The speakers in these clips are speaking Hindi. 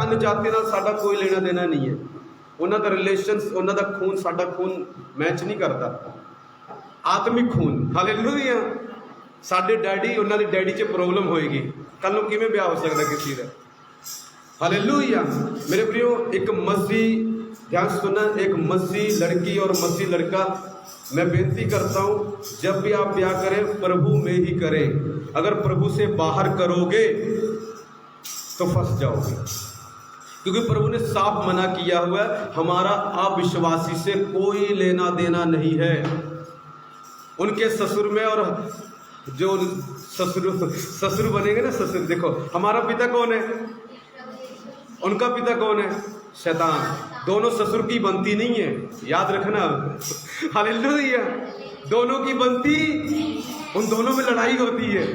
अन्य जाति नाल साडा कोई लेना देना नहीं है। उन्हां दा रिलेशन, उन्हां दा खून साडा खून मैच नहीं करता, आत्मिक खून। हालेलुया। साडे डैडी उन्हां दे डैडी च प्रॉब्लम होएगी, कल नूं किवें ब्याह हो सकदा किसी दा। हालेलुया। मेरे प्रियो, एक मसीह, ध्यान से सुनना, एक मसीह लड़की और मसीह लड़का, मैं बेनती करता हूं, जब भी आप ब्याह करें प्रभु में ही करें। अगर प्रभु से बाहर करोगे तो फंस जाओगे, क्योंकि प्रभु ने साफ मना किया हुआ है, हमारा अविश्वासी से कोई लेना देना नहीं है। उनके ससुर में, और जो ससुर बनेंगे ना, ससुर, देखो हमारा पिता कौन है, उनका पिता कौन है, शैतान। दोनों ससुर की बनती नहीं है, याद रखना। हालेलुया। दोनों की बनती, उन दोनों में लड़ाई होती है।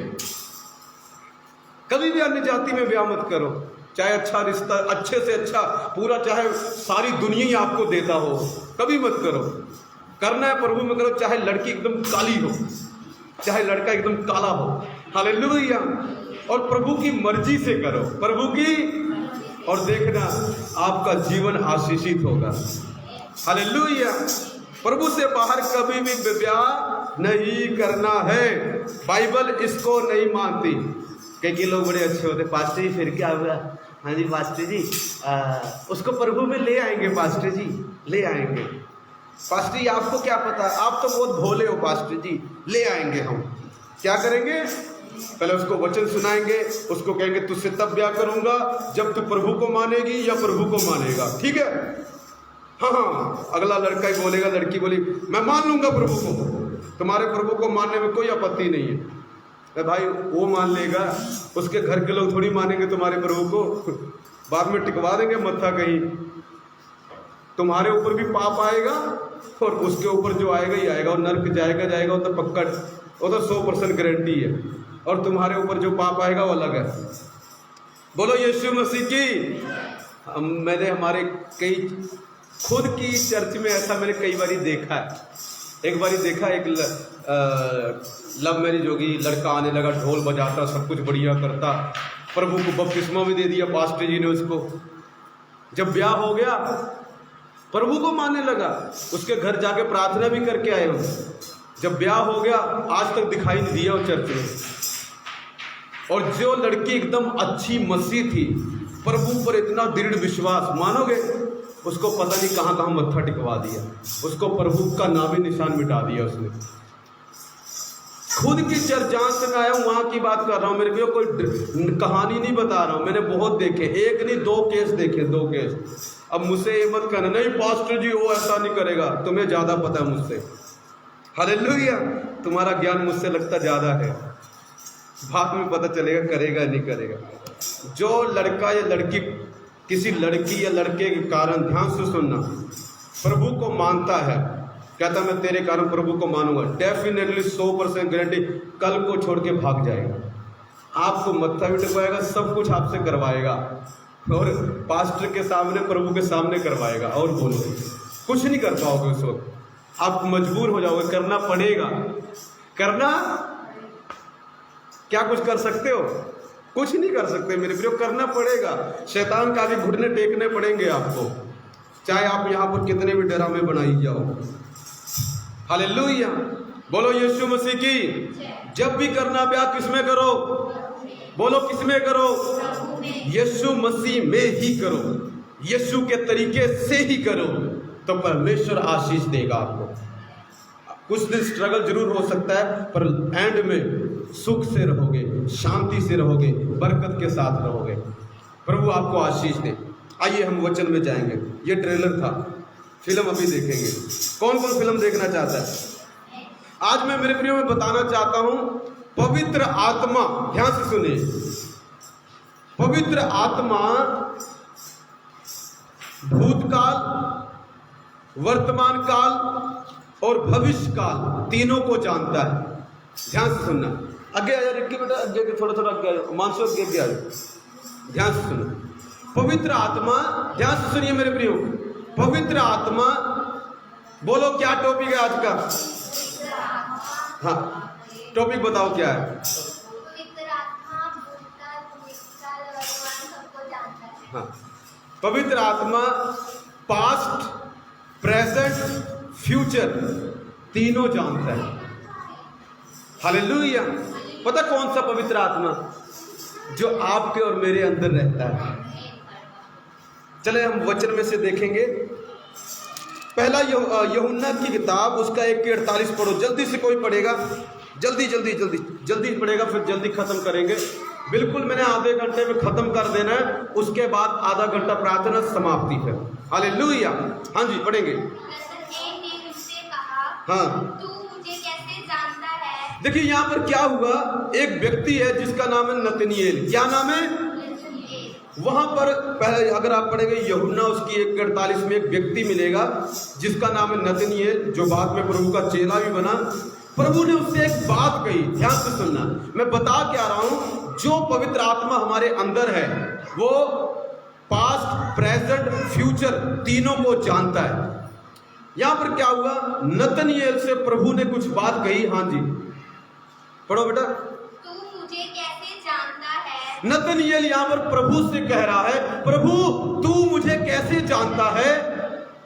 कभी भी अन्य जाति में ब्याह मत करो, चाहे अच्छा रिश्ता, अच्छे से अच्छा पूरा, चाहे सारी दुनिया ही आपको देता हो, कभी मत करो। करना है प्रभु में करो, चाहे लड़की एकदम काली हो, चाहे लड़का एकदम काला हो। हालेलुया। और प्रभु की मर्जी से करो, प्रभु की, और देखना आपका जीवन आशीषित होगा। हालेलुया। प्रभु से बाहर कभी भी ब्याह नहीं करना है। बाइबल इसको नहीं मानती। कई लोग बड़े अच्छे होते, पास्टर जी फिर क्या हुआ, हाँ जी पास्टर जी उसको प्रभु में ले आएंगे, पास्टर जी ले आएंगे। पास्टर जी आपको क्या पता, आप तो बहुत भोले हो, पास्टर जी ले आएंगे। हम क्या करेंगे, पहले उसको वचन सुनाएंगे, उसको कहेंगे तुझसे तब ब्याह करूंगा जब तू प्रभु को मानेगी या प्रभु को मानेगा, ठीक है। हाँ, अगला लड़का ही बोलेगा, लड़की बोली मैं मान लूंगा प्रभु को, तुम्हारे प्रभु को मानने में कोई आपत्ति नहीं है। अरे भाई, वो मान लेगा, उसके घर के लोग थोड़ी मानेंगे तुम्हारे प्रभु को, बाद में टिकवा देंगे मत्था कहीं। तुम्हारे ऊपर भी पाप आएगा और उसके ऊपर जो आएगा ही आएगा, और नर्क जाएगा, वो तो पक्का, वो तो 100% गारंटी है। और तुम्हारे ऊपर जो पाप आएगा वो अलग है। बोलो यीशु मसीह की। मैंने हमारे कई, खुद की चर्च में ऐसा मैंने कई बारी देखा है। एक बारी देखा, एक लव मैरिज होगी, लड़का आने लगा, ढोल बजाता, सब कुछ बढ़िया करता, प्रभु को बपतिस्मा भी दे दिया पास्टर जी ने उसको। जब ब्याह हो गया, प्रभु को मानने लगा, उसके घर जाके प्रार्थना भी करके आए हो। जब ब्याह हो गया, आज तक दिखाई नहीं दिया वो चर्च में। और जो लड़की एकदम अच्छी मसीह थी, प्रभु पर इतना दृढ़ विश्वास, मानोगे, उसको पता नहीं कहाँ कहाँ मत्था टिकवा दिया, उसको प्रभु का नाम ही निशान मिटा दिया उसने। खुद की चर्च जहाँ से मैं आया हूँ वहाँ की बात कर रहा हूँ, मेरे को कोई कहानी नहीं बता रहा हूँ, मैंने बहुत देखे, एक नहीं 2 केस देखे, 2 केस। अब मुझसे ये मत कहना नहीं पास्टर जी वो ऐसा नहीं करेगा, तुम्हें ज़्यादा पता है मुझसे। हालेलुया। तुम्हारा ज्ञान मुझसे लगता ज़्यादा है, बाद में पता चलेगा करेगा नहीं करेगा। जो लड़का या लड़की किसी लड़की या लड़के के कारण, ध्यान से सुनना, प्रभु को मानता है, कहता मैं तेरे कारण प्रभु को मानूंगा, डेफिनेटली 100% गारंटी कल को छोड़ के भाग जाएगा, आपको मत्था भी टिकवाएगा, सब कुछ आपसे करवाएगा, और पास्टर के सामने, प्रभु के सामने करवाएगा। और बोलो, कुछ नहीं कर पाओगे उस वक्त, आप मजबूर हो जाओगे, करना पड़ेगा। करना क्या कुछ कर सकते हो, कुछ नहीं कर सकते मेरे प्रियो, करना पड़ेगा। शैतान का भी घुटने टेकने पड़ेंगे आपको, चाहे आप यहाँ पर कितने भी ड्रामे बनाई जाओ। हालेलुया। बोलो यीशु मसीह की। जब भी करना ब्याह किसमें करो, बोलो किसमें करो, यीशु मसीह में ही करो, यीशु के तरीके से ही करो, तो परमेश्वर आशीष देगा आपको। कुछ दिन स्ट्रगल जरूर हो सकता है, पर एंड में सुख से रहोगे, शांति से रहोगे, बरकत के साथ रहोगे। प्रभु आपको आशीष दे। आइए हम वचन में जाएंगे। ये ट्रेलर था, फिल्म अभी देखेंगे। कौन कौन फिल्म देखना चाहता है? आज मैं मेरे प्रियो में बताना चाहता हूं, पवित्र आत्मा, ध्यान से सुनिए, पवित्र आत्मा भूतकाल, वर्तमान काल और भविष्य काल तीनों को जानता है। ध्यान से सुनना। आगे आया रिक्की बेटा, आगे थोड़ा थोड़ा आगे आया, मानसो आगे आ जाओ। ध्यान से सुनो, पवित्र आत्मा, ध्यान से सुनिए मेरे प्रियो, पवित्र आत्मा, बोलो क्या टॉपिक है आज का? हाँ, टॉपिक बताओ क्या है? पवित्र आत्मा भूतकाल, भविष्यकाल, वर्तमान सबको जानता है। हाँ, पवित्र आत्मा पास्ट, प्रेजेंट, फ्यूचर तीनों जानता है। हालेलुया। पता कौन सा पवित्र आत्मा? जो आपके और मेरे अंदर रहता है। चले हम वचन में से देखेंगे। पहला यूहन्ना की किताब उसका 1:48 पढ़ो। जल्दी से कोई पढ़ेगा? जल्दी पढ़ेगा, फिर जल्दी खत्म करेंगे। बिल्कुल मैंने आधे घंटे में खत्म कर देना है, उसके बाद आधा घंटा प्रार्थना समाप्ति है। हालेलुया। हाँ जी पढ़ेंगे। हाँ देखिए यहाँ पर क्या हुआ, एक व्यक्ति है जिसका नाम है नतनीएल। क्या नाम है? वहां पर पहले अगर आप पढ़ेंगे यूहन्ना उसकी 1:48 में एक व्यक्ति मिलेगा जिसका नाम है नतनीएल, जो बाद में प्रभु का चेला भी बना। प्रभु ने उससे एक बात कही, ध्यान से सुनना, मैं बता क्या रहा हूं। जो पवित्र आत्मा हमारे अंदर है वो पास्ट, प्रेजेंट, फ्यूचर तीनों को जानता है। यहां पर क्या हुआ, नतनीएल से प्रभु ने कुछ बात कही। हाँ जी पढ़ो बेटा। तू मुझे कैसे जानता है? नतनीएल यहाँ पर प्रभु से कह रहा है, प्रभु तू मुझे कैसे जानता है?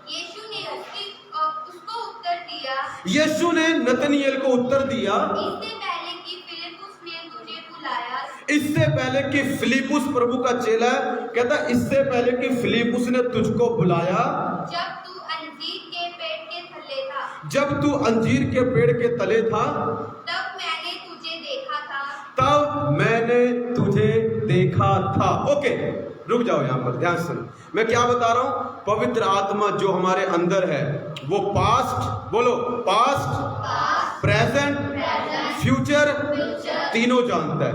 यीशु ने उसको उत्तर दिया। यीशु ने नतनीएल को उत्तर दिया, इससे पहले कि फिलिप्पुस प्रभु का चेला है, कहता इससे पहले कि फिलिप्पुस ने तुझको बुलाया, जब तू अंजीर के पेड़ के तले था, जब तू अंजीर के पेड़ के तले था, तब मैंने तुझे देखा था। ओके रुक जाओ यहाँ पर, ध्यान से। मैं क्या बता रहा हूं, पवित्र आत्मा जो हमारे अंदर है वो पास्ट, बोलो पास्ट, प्रेजेंट, फ्यूचर तीनों जानता है।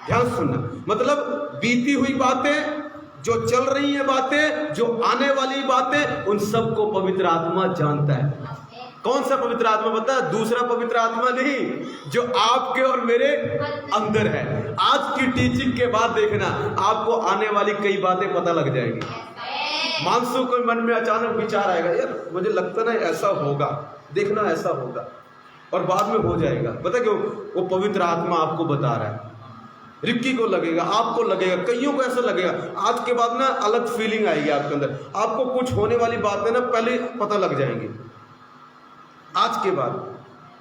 ध्यान सुनना, मतलब बीती हुई बातें, जो चल रही है बातें, जो आने वाली बातें, उन सबको पवित्र आत्मा जानता है। कौन सा पवित्र आत्मा बता? दूसरा पवित्र आत्मा नहीं, जो आपके और मेरे अंदर है। आज की टीचिंग के बाद देखना आपको आने वाली कई बातें पता लग जाएंगी। मानसू को मन में अचानक विचार आएगा, यार मुझे लगता ना ऐसा होगा, देखना ऐसा होगा, और बाद में हो जाएगा। पता क्यों? वो पवित्र आत्मा आपको बता रहा है। रिक्की को लगेगा, आपको लगेगा, कईयों को ऐसा लगेगा। आज के बाद ना अलग फीलिंग आएगी आपके अंदर, आपको कुछ होने वाली बातें ना पहले पता लग जाएंगी। आज के बाद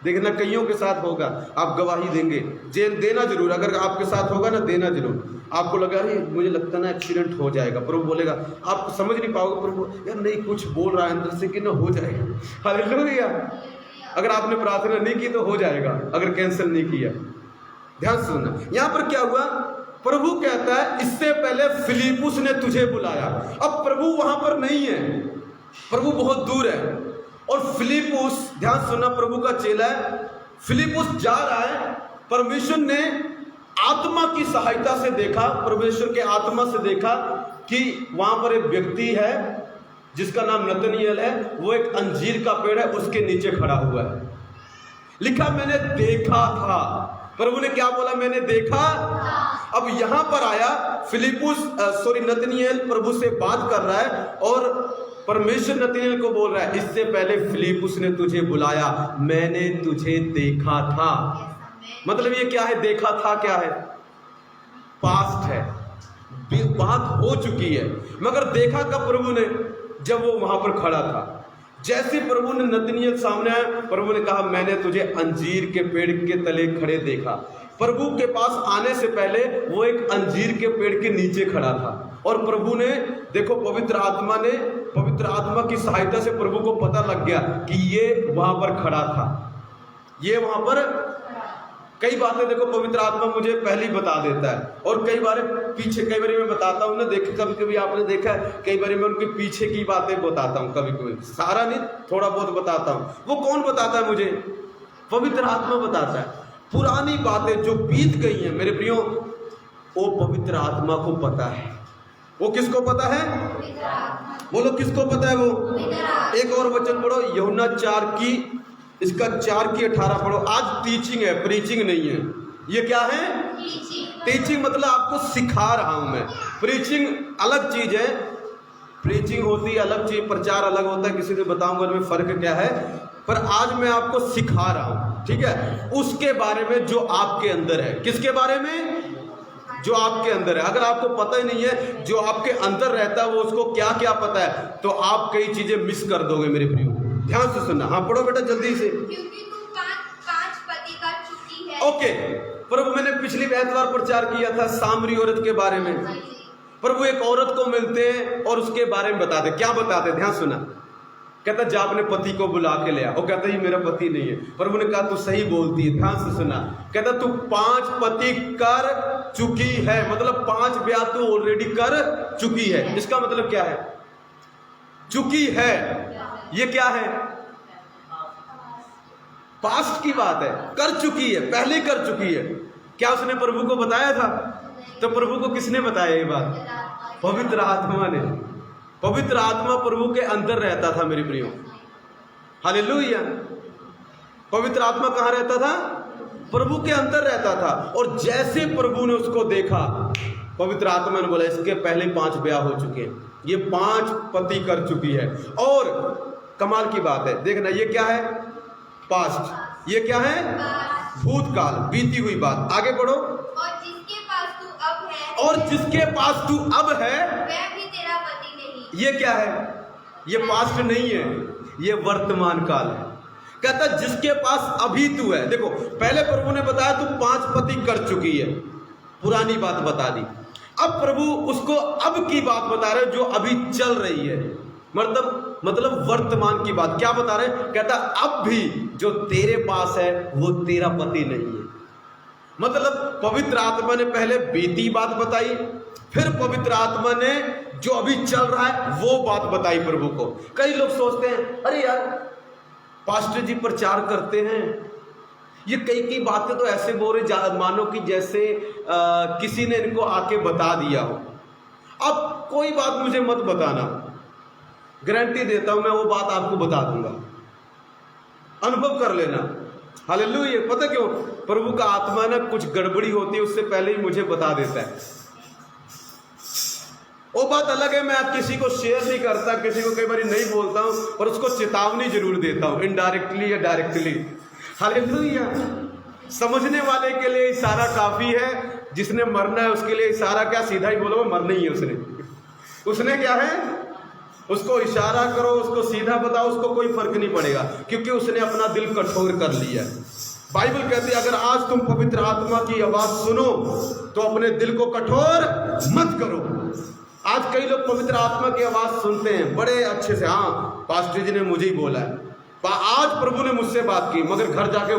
देखना कईयों के साथ होगा, आप गवाही देंगे, देना जरूर। अगर आपके साथ होगा ना, देना जरूर। आपको लगा अरे मुझे लगता ना एक्सीडेंट हो जाएगा, प्रभु बोलेगा, आप समझ नहीं पाओगे, प्रभु यार नहीं कुछ बोल रहा है अंदर से कि ना हो जाएगा। हालेलुया। अगर आपने प्रार्थना नहीं की तो हो जाएगा, अगर कैंसिल नहीं किया। ध्यान सुनना, यहाँ पर क्या हुआ, प्रभु कहता है इससे पहले फिलिप्पुस ने तुझे बुलाया। अब प्रभु वहां पर नहीं है, प्रभु बहुत दूर है, और फिलिप्पुस, ध्यान सुनना, प्रभु का चेला है। फिलिप्पुस जा रहा है, परमेश्वर ने आत्मा की सहायता से देखा, परमेश्वर के आत्मा से देखा कि वहां पर एक व्यक्ति है जिसका नाम नतनीएल है, वो एक अंजीर का पेड़ है उसके नीचे खड़ा हुआ है। लिखा मैंने देखा था। प्रभु ने क्या बोला? मैंने देखा। अब यहां पर आया नतनीएल प्रभु से बात कर रहा है, और परमेश्वर नतनीएल को बोल रहा है इससे पहले फिलिप्पुस ने तुझे बुलाया, मैंने तुझे देखा था। मतलब ये क्या है? देखा था क्या है? पास्ट है, बात हो चुकी है। मगर देखा कब प्रभु ने? जब वो वहां पर खड़ा था। जैसे प्रभु ने नतनीएल सामने आया, प्रभु ने कहा मैंने तुझे अंजीर के पेड़ के तले खड़े देखा। प्रभु के पास आने से पहले वो एक अंजीर के पेड़ के नीचे खड़ा था, और प्रभु ने देखो, पवित्र आत्मा की सहायता से प्रभु को पता लग गया कि ये वहां पर खड़ा था, ये वहां पर। कई बातें देखो पवित्र आत्मा मुझे पहले ही बता देता है, और कई बार पीछे, कई बार मैं बताता हूँ ना, देखे कभी कभी आपने देखा है, कई बार मैं उनके पीछे की बातें बताता हूँ, कभी कभी सारा नहीं, थोड़ा बहुत बताता हूँ। वो कौन बताता है मुझे? पवित्र आत्मा बताता है। पुरानी बातें जो बीत गई हैं मेरे प्रियो, वो पवित्र आत्मा को पता है। वो किसको पता है? बोलो किसको पता है? वो एक और वचन पढ़ो, यूहन्ना 4:18 पढ़ो। आज टीचिंग है, प्रीचिंग नहीं है। ये क्या है? टीचिंग मतलब आपको सिखा रहा हूं मैं। प्रीचिंग अलग चीज है, प्रीचिंग होती है अलग चीज, प्रचार अलग होता है। किसी से बताऊंगा मैं फर्क क्या है, पर आज मैं आपको सिखा रहा हूं, ठीक है, उसके बारे में जो आपके अंदर है। किसके बारे में? जो आपके अंदर है। अगर आपको पता ही नहीं है जो आपके अंदर रहता है वो उसको क्या क्या पता है, तो आप कई चीजें मिस कर दोगे मेरे प्रियो। ध्यान से सुनना। हाँ पढ़ो बेटा जल्दी से। क्योंकि तू पांच पति कर चुकी है। ओके प्रभु, मैंने पिछली एतवार प्रचार किया था सामरी औरत के बारे में। प्रभु एक औरत को मिलते हैं और उसके बारे में बताते। क्या बताते? ध्यान सुना। कहता जा अपने पति को बुला के ले आ। वो कहता ये मेरा पति नहीं है। प्रभु ने कहा तू सही बोलती है। ध्यान से सुना। कहता तू 5 पति कर चुकी है, मतलब 5 ब्याह तू ऑलरेडी कर चुकी है। इसका मतलब क्या है? चुकी है, ये क्या है? पास्ट की बात है। कर चुकी है, पहले कर चुकी है। क्या उसने प्रभु को बताया था? तो प्रभु को किसने बताया ये बात? पवित्र आत्मा ने। पवित्र आत्मा प्रभु के अंदर रहता था मेरे प्रियो। हालेलुया। पवित्र आत्मा कहाँ रहता था? प्रभु के अंदर रहता था। और जैसे प्रभु ने उसको देखा, पवित्र आत्मा ने बोला इसके पहले 5 ब्याह हो चुके हैं, ये 5 पति कर चुकी है। और कमाल की बात है, देखना ये क्या है? पास्ट। ये क्या है? भूतकाल, बीती हुई बात। आगे बढ़ो। और जिसके पास तू अब है, और जिसके पास तू अब है वह भी तेरा पति नहीं। ये क्या है? ये पास्ट नहीं है, ये वर्तमान काल है। कहता जिसके पास अभी तू है। देखो पहले प्रभु ने बताया तू 5 पति कर चुकी है, पुरानी बात बता दी। अब प्रभु उसको अब की बात बता रहे जो अभी चल रही है, मतलब वर्तमान की बात। क्या बता रहे? कहता अब भी जो तेरे पास है वो तेरा पति नहीं है। मतलब पवित्र आत्मा ने पहले बीती बात बताई, फिर पवित्र आत्मा ने जो अभी चल रहा है वो बात बताई प्रभु को। कई लोग सोचते हैं अरे यार पास्टर जी प्रचार करते हैं, ये कई बातें तो ऐसे बोल रहे मानो कि जैसे किसी ने इनको आके बता दिया हो। अब कोई बात मुझे मत बताना, गारंटी देता हूं मैं वो बात आपको बता दूंगा, अनुभव कर लेना। हालेलुया। पता क्यों? प्रभु का आत्मा ना कुछ गड़बड़ी होती है उससे पहले ही मुझे बता देता है। वो बात अलग है, मैं आप किसी को शेयर नहीं करता, किसी को कई बार नहीं बोलता हूं, पर उसको चेतावनी जरूर देता हूं, इनडायरेक्टली या डायरेक्टली। हालेलुया। समझने वाले के लिए इशारा काफी है, जिसने मरना है उसके लिए इशारा क्या? सीधा ही बोलो मरना ही है उसने क्या है? उसको इशारा करो, उसको सीधा बताओ, उसको कोई फर्क नहीं पड़ेगा, क्योंकि उसने अपना दिल कठोर कर लिया है। बाइबल कहती है अगर आज तुम पवित्र आत्मा की आवाज सुनो तो अपने दिल को कठोर मत करो। आज कई लोग पवित्र आत्मा की आवाज सुनते हैं बड़े अच्छे से, हाँ पास्टर जी ने मुझे ही बोला है, आज प्रभु ने मुझसे बात की, मगर घर जाके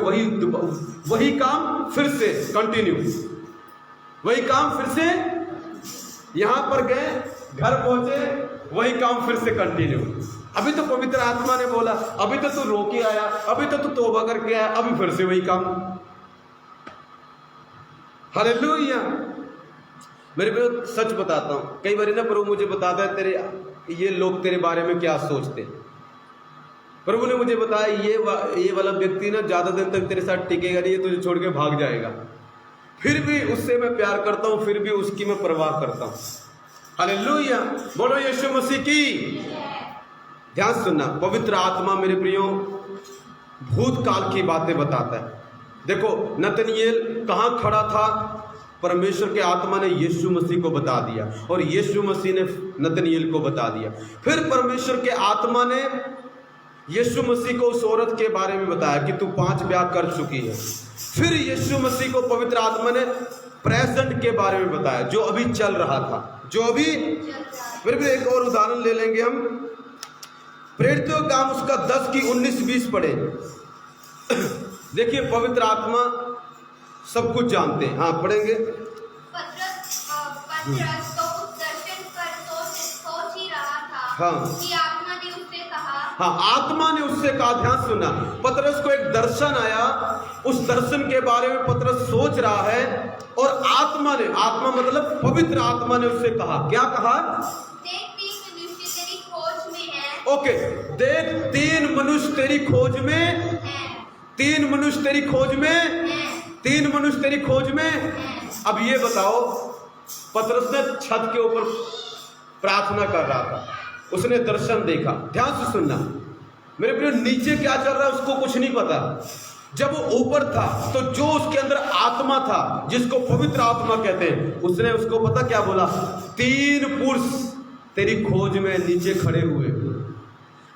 वही काम फिर से कंटिन्यू, वही काम फिर से, यहां पर गए घर पहुंचे वही काम फिर से कंटिन्यू। अभी तो पवित्र आत्मा ने बोला, अभी तो तू रो के आया, अभी तो तू तौबा करके आया, अभी फिर से वही काम। हालेलुया। मेरे को सच बताता हूं, कई बार ना प्रभु मुझे बताता है तेरे ये लोग तेरे बारे में क्या सोचते। प्रभु ने मुझे बताया ये वाला व्यक्ति ना ज्यादा दिन तक तेरे साथ टिकेगा नहीं, तुझे छोड़ के भाग जाएगा। फिर भी उससे मैं प्यार करता हूं, फिर भी उसकी मैं परवाह करता हूं। हालेलुया। बोलो यीशु मसीह की। ध्यान सुनना, पवित्र आत्मा मेरे प्रियो भूतकाल की बातें बताता है। देखो नतनएल कहां खड़ा था, परमेश्वर के आत्मा ने यीशु मसीह को बता दिया और यीशु मसीह ने नतनएल को बता दिया। फिर परमेश्वर के आत्मा ने यीशु मसीह को उस औरत के बारे में बताया कि तू 5 ब्याह कर चुकी है। फिर यीशु मसीह को पवित्र आत्मा ने प्रेजेंट के बारे में बताया, जो अभी चल रहा था, जो अभी। फिर भी एक और उदाहरण ले लेंगे हम, प्रेरितों का काम उसका 10 की 19-20 पढ़े। देखिए पवित्र आत्मा सब कुछ जानते हैं। हाँ पढ़ेंगे। पतरस तो उस दर्शन पर सोच ही रहा था हाँ कि आत्मा ने उससे कहा। हाँ आत्मा ने उससे कहा। ध्यान सुनना, पतरस को एक दर्शन आया, उस दर्शन के बारे में पतरस सोच रहा है और आत्मा मतलब पवित्र आत्मा ने उससे कहा। क्या कहा? देख 3 मनुष्य तेरी खोज में है। ओके, देख 3 मनुष्य तेरी खोज में है। 3 मनुष्य तेरी खोज में है। 3 मनुष्य तेरी खोज में। अब ये बताओ, पतरस ने छत के ऊपर प्रार्थना कर रहा था, उसने दर्शन देखा। ध्यान से सुनना मेरे प्रिय, नीचे क्या चल रहा है उसको कुछ नहीं पता, जब वो ऊपर था तो जो उसके अंदर आत्मा था, जिसको पवित्र आत्मा कहते हैं, उसने उसको पता क्या बोला? 3 पुरुष तेरी खोज में नीचे खड़े हुए।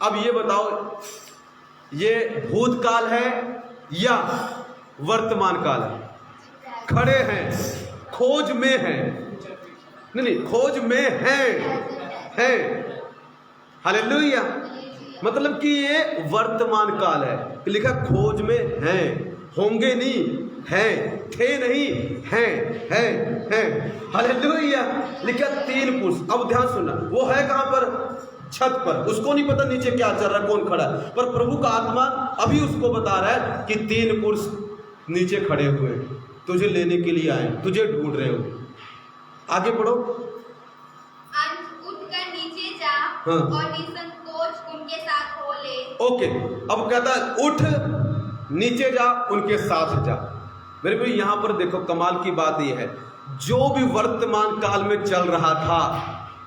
अब ये बताओ, ये भूतकाल है या वर्तमान काल है? खड़े हैं, खोज में हैं, नहीं खोज में हैं। हालेलुया। मतलब कि ये वर्तमान काल है, लिखा खोज में हैं, होंगे नहीं, हैं, थे नहीं, हैं। हालेलुया। लिखा 3 पुरुष। अब ध्यान सुनना, वो है कहां पर? छत पर। उसको नहीं पता नीचे क्या चल रहा है, कौन खड़ा है, पर प्रभु का आत्मा अभी उसको बता रहा है कि 3 पुरुष नीचे खड़े हुए हैं, तुझे लेने के लिए आए, तुझे ढूंढ रहे हो। आगे पढ़ो। उठकर नीचे जा हाँ। और निसंकोच उनके साथ हो ले। ओके, अब कहता है उठ नीचे जा, उनके साथ जा। मेरे भाई यहां पर देखो, कमाल की बात यह है, जो भी वर्तमान काल में चल रहा था,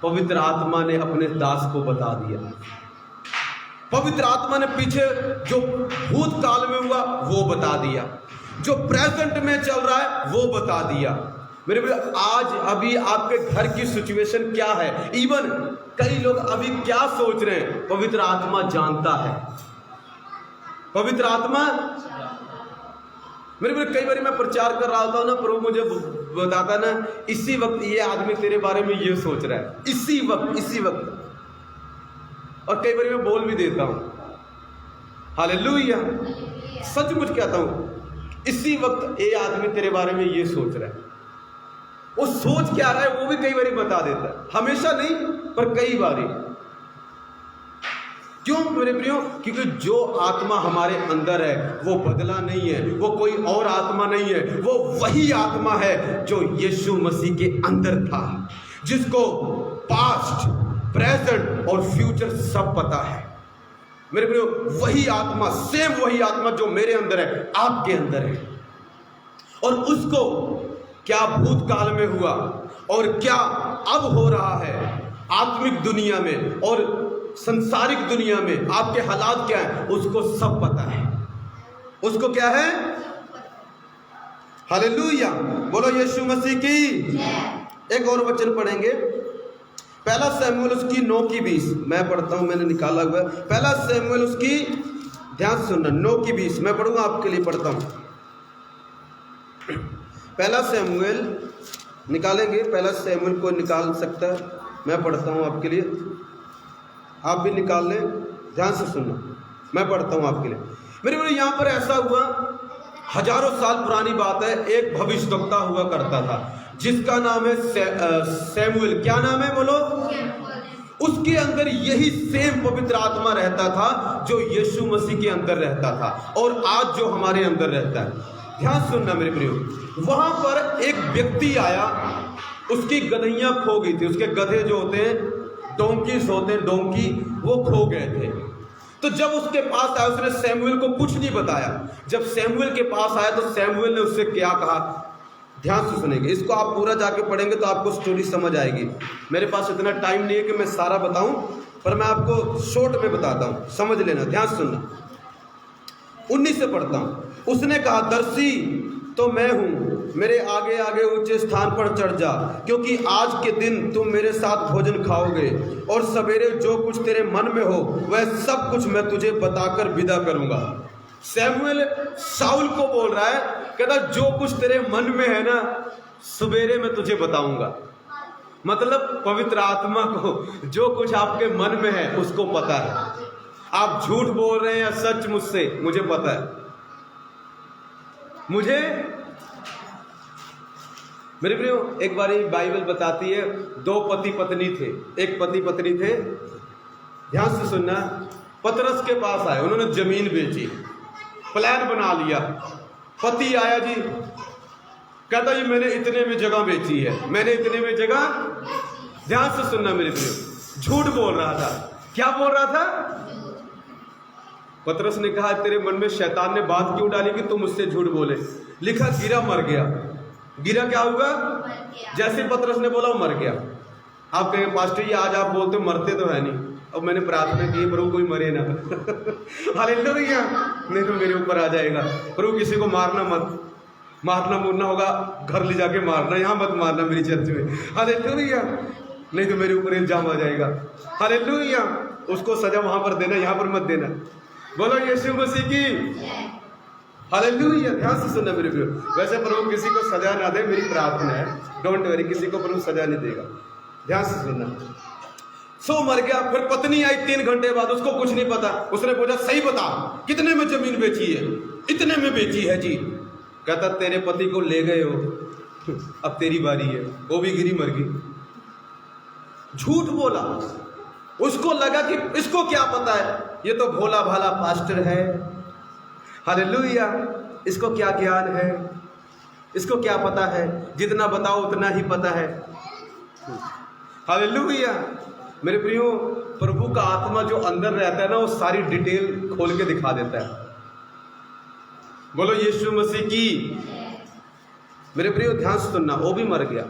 पवित्र आत्मा ने अपने दास को बता दिया। पवित्र आत्मा ने पीछे जो भूतकाल में हुआ वो बता दिया, जो प्रेजेंट में चल रहा है वो बता दिया। मेरे भाई आज अभी आपके घर की सिचुएशन क्या है, इवन कई लोग अभी क्या सोच रहे हैं, पवित्र आत्मा जानता है। पवित्र आत्मा, मेरे भाई कई बार मैं प्रचार कर रहा होता हूं ना, प्रभु मुझे बताता ना, इसी वक्त ये आदमी तेरे बारे में ये सोच रहा है, इसी वक्त। और कई बार मैं बोल भी देता हूं, हालेलुया, सचमुच कहता हूं, इसी वक्त ये आदमी तेरे बारे में ये सोच रहा है। वो सोच क्या रहा है वो भी कई बार बता देता है, हमेशा नहीं पर कई बार। क्यों मेरे प्रियो? क्योंकि जो आत्मा हमारे अंदर है वो बदला नहीं है, वो कोई और आत्मा नहीं है, वो वही आत्मा है जो यीशु मसीह के अंदर था, जिसको पास्ट, प्रेजेंट और फ्यूचर सब पता है। मेरे प्रियो वही आत्मा, सेम वही आत्मा जो मेरे अंदर है, आपके अंदर है। और उसको क्या भूतकाल में हुआ और क्या अब हो रहा है आत्मिक दुनिया में और संसारिक दुनिया में, आपके हालात क्या है, उसको सब पता है। उसको क्या है? हालेलुया, बोलो यीशु मसीह की। एक और वचन पढ़ेंगे, 1 शमूएल उसकी 9:20। मैं पढ़ता हूं, मैंने निकाला हुआ है 1 शमूएल उसकी, ध्यान सुनना, 9:20 मैं पढ़ूंगा, आपके लिए पढ़ता हूं। 1 शमूएल निकालेंगे, 1 शमूएल को निकाल सकता है, मैं पढ़ता हूं आपके लिए, आप भी निकाल लें, ध्यान से सुनना, मैं पढ़ता हूं आपके लिए। मेरे भाई यहां पर ऐसा हुआ, हजारों साल पुरानी बात है, एक भविष्यवक्ता हुआ करता था जिसका नाम है शमूएल। क्या नाम है बोलो? उसके अंदर यही सेम पवित्र आत्मा रहता था जो यीशु मसीह के अंदर रहता था और आज जो हमारे अंदर रहता है। ध्यान सुनना मेरे प्रियो, वहां पर एक व्यक्ति आया, उसकी गधैयां खो गई थी, उसके गधे जो होते हैं, डोंकीज होते हैं, डोंकी, वो खो गए थे। तो जब उसके पास आया, उसने शमूएल को कुछ नहीं बताया। जब शमूएल के पास आया तो शमूएल ने उससे क्या कहा, ध्यान से सुनेंगे, इसको आप पूरा जाके पढ़ेंगे तो आपको स्टोरी समझ आएगी। मेरे पास इतना टाइम नहीं है कि मैं सारा बताऊं, पर मैं आपको शॉर्ट में बताता हूं, समझ लेना, ध्यान सुनना। 19 से पढ़ता हूं। उसने कहा, दर्शी तो मैं हूं, मेरे आगे आगे ऊंचे स्थान पर चढ़ जा, क्योंकि आज के दिन तुम मेरे साथ भोजन खाओगे और सवेरे जो कुछ तेरे मन में हो वह सब कुछ मैं तुझे बताकर विदा करूंगा। शमूएल शाऊल को बोल रहा है, कहता जो कुछ तेरे मन में है ना, सवेरे मैं तुझे बताऊंगा। मतलब पवित्र आत्मा को जो कुछ आपके मन में है उसको पता है। आप झूठ बोल रहे हैं या सच मुझसे, मुझे पता है। मुझे, मेरे प्रियो, एक बार बाइबल बताती है, 2 पति पत्नी थे, एक पति पत्नी थे, ध्यान से सुनना। पतरस के पास आए, उन्होंने जमीन बेची, प्लान बना लिया। पति आया जी, कहता जी मैंने इतने में जगह बेची है, मैंने इतने में जगह, ध्यान से सुनना मेरे प्रियो, झूठ बोल रहा था। क्या बोल रहा था? पतरस ने कहा, तेरे मन में शैतान ने बात क्यों डाली कि तुम मुझसे झूठ बोले? लिखा, गिरा मर गया। गिरा क्या होगा? जैसे पतरस ने बोला वो मर गया। आप कहेंगे पास्टर जी आज आप बोलते हो मरते तो है नहीं, अब मैंने प्रार्थना की प्रभु कोई मरे ना। हालेलुया, नहीं तो मेरे ऊपर आ जाएगा। प्रभु किसी को मारना मत, मारना मुरना होगा घर ले जाके मारना, यहाँ मत मारना मेरी चर्च में। हालेलुया, नहीं तो मेरे ऊपर इल्जाम आ जाएगा। हालेलुया, उसको सजा वहां पर देना, यहाँ पर मत देना। बोलो यीशु मसीह की। हालेलुया, ध्यान से सुनना मेरे प्रियो। वैसे प्रभु किसी को सजा ना दे, मेरी प्रार्थना है, डोंट वरी, किसी को प्रभु सजा नहीं देगा। ध्यान से सुनना। सो मर गया, फिर पत्नी आई 3 घंटे बाद, उसको कुछ नहीं पता। उसने पूछा सही बता कितने में जमीन बेची है? इतने में बेची है जी। कहता तेरे पति को ले गए हो, अब तेरी बारी है। वो भी गिरी मर गई। झूठ बोला। उसको लगा कि इसको क्या पता है, ये तो भोला भाला पास्टर है। हालेलुया, इसको क्या ज्ञान है, इसको क्या पता है, जितना बताओ उतना ही पता है। हालेलुया, मेरे प्रियो, प्रभु का आत्मा जो अंदर रहता है ना, वो सारी डिटेल खोल के दिखा देता है। बोलो यीशु मसीह की। मेरे प्रियो ध्यान से सुनना, वो भी मर गया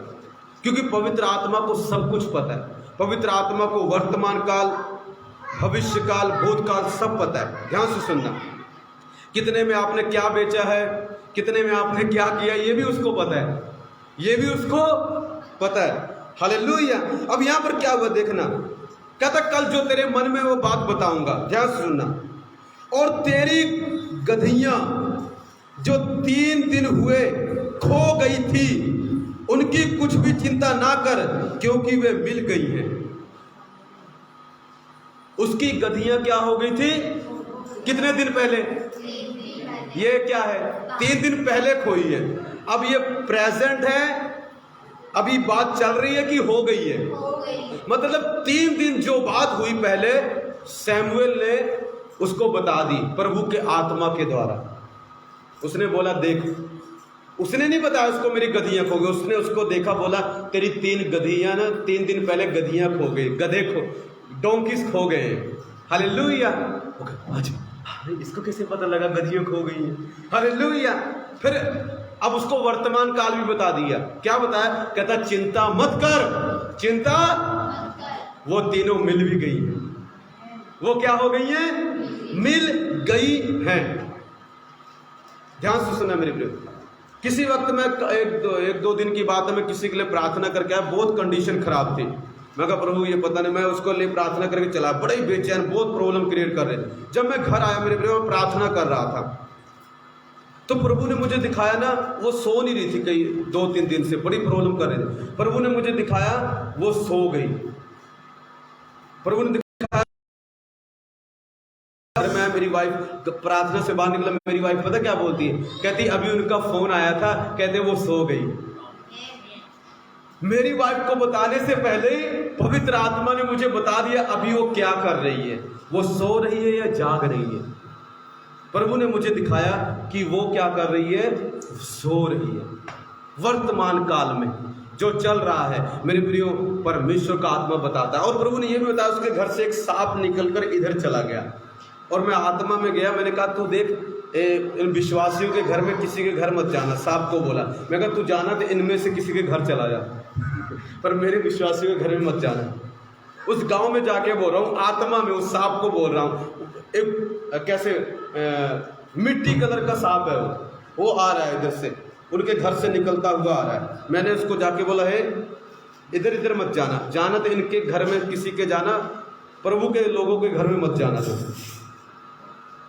क्योंकि पवित्र आत्मा को सब कुछ पता है। पवित्र आत्मा को वर्तमान काल, भविष्य काल, भूतकाल सब पता है। ध्यान से सुनना, कितने में आपने क्या बेचा है, कितने में आपने क्या किया, ये भी उसको पता है, ये भी उसको पता है। हालेलुया। अब यहां पर क्या हुआ देखना, कहता कल जो तेरे मन में वो बात बताऊंगा। ध्यान से सुनना, और तेरी गधियां जो 3 दिन हुए खो गई थी, उनकी कुछ भी चिंता ना कर, क्योंकि वे मिल गई हैं। उसकी गधियां क्या हो गई थी? कितने दिन पहले? ये क्या है? 3 दिन पहले खोई है। अब ये प्रेजेंट है, अभी बात चल रही है कि हो गई है। मतलब 3 दिन जो बात हुई पहले, सैमुएल ने उसको बता दी प्रभु के आत्मा के द्वारा। उसने बोला देख, उसने नहीं बताया उसको मेरी गधियां खो गई, उसने उसको देखा, बोला तेरी 3 गधियां ना 3 दिन पहले गधियां खो गई, गधे खो, डोंकीज खो गए हैं। हालेलुया। आज इसको कैसे पता लगा गधियां खो गई हैं? हालेलुया। फिर अब उसको वर्तमान काल भी बता दिया। क्या बताया? कहता चिंता मत कर, चिंता, वो तीनों मिल भी गई हैं। वो क्या हो गई हैं? मिल गई हैं। ध्यान से सुनना मेरे प्रिय। किसी वक्त मैं एक दो दिन की बात है, मैं किसी के लिए प्रार्थना करके आया, बहुत कंडीशन खराब थी। मैं कहा प्रभु ये पता नहीं, मैं उसको लिए प्रार्थना करके चला, बड़ा ही बेचैन, बहुत प्रॉब्लम क्रिएट कर रहे। जब मैं घर आया मेरे प्रिय, मैं प्रार्थना कर रहा था, तो प्रभु ने मुझे दिखाया ना, वो सो नहीं रही थी, कई 2-3 दिन से बड़ी प्रॉब्लम कर रहे थे। प्रभु ने मुझे दिखाया वो सो गई। प्रभु ने दिखाया, मैं मेरी वाइफ प्रार्थना से बाहर निकला, मेरी वाइफ पता क्या बोलती है? कहती अभी उनका फोन आया था, कहते वो सो गई। मेरी वाइफ को बताने से पहले पवित्र आत्मा ने मुझे बता दिया अभी वो क्या कर रही है, वो सो रही है या जाग रही है। प्रभु ने मुझे दिखाया कि वो क्या कर रही है, सो रही है। वर्तमान काल में जो चल रहा है मेरे प्रियो, परमेश्वर का आत्मा बताता है। और प्रभु ने यह भी बताया उसके घर से एक सांप निकलकर इधर चला गया, और मैं आत्मा में गया, मैंने कहा तू देख इन विश्वासियों के घर में किसी के घर मत जाना। सांप को बोला, मैं कहा तू जाना तो इनमें से किसी के घर चला जा, पर मेरे विश्वासियों के घर में मत जाना। उस गांव में जाके बोल रहा हूँ, आत्मा में उस सांप को बोल रहा हूँ। एक कैसे मिट्टी कलर का सांप है, वो आ रहा है इधर से, उनके घर से निकलता हुआ आ रहा है। मैंने उसको जाके बोला है इधर इधर मत जाना, जाना तो इनके घर में किसी के जाना, प्रभु के लोगों के घर में मत जाना तो,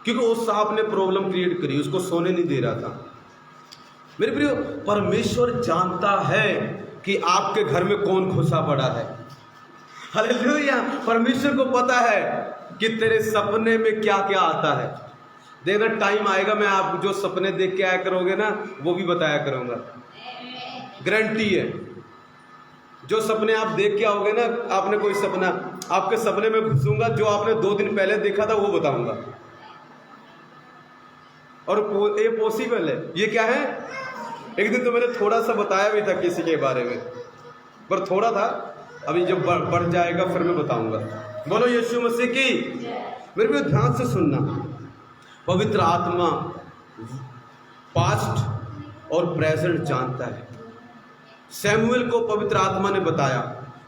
क्योंकि उस सांप ने प्रॉब्लम क्रिएट करी, उसको सोने नहीं दे रहा था। मेरे प्रियो, परमेश्वर जानता है कि आपके घर में कौन घुसा पड़ा है। हालेलुया। परमेश्वर को पता है कि तेरे सपने में क्या क्या आता है। देखना टाइम आएगा, मैं आप जो सपने देख के आया करोगे ना, वो भी बताया करूंगा, गारंटी है। जो सपने आप देख के आओगे ना, आपने कोई सपना, आपके सपने में घुसूंगा, जो आपने 2 दिन पहले देखा था वो बताऊंगा। और ये पॉसिबल है। ये क्या है? एक दिन तो मैंने थोड़ा सा बताया भी था किसी के बारे में, पर थोड़ा था, अभी जब बढ़ जाएगा फिर मैं बताऊंगा। बोलो यीशु मसीह की। मेरे को ध्यान से सुनना, पवित्र आत्मा पास्ट और प्रेजेंट जानता है। सैमुएल को पवित्र आत्मा ने बताया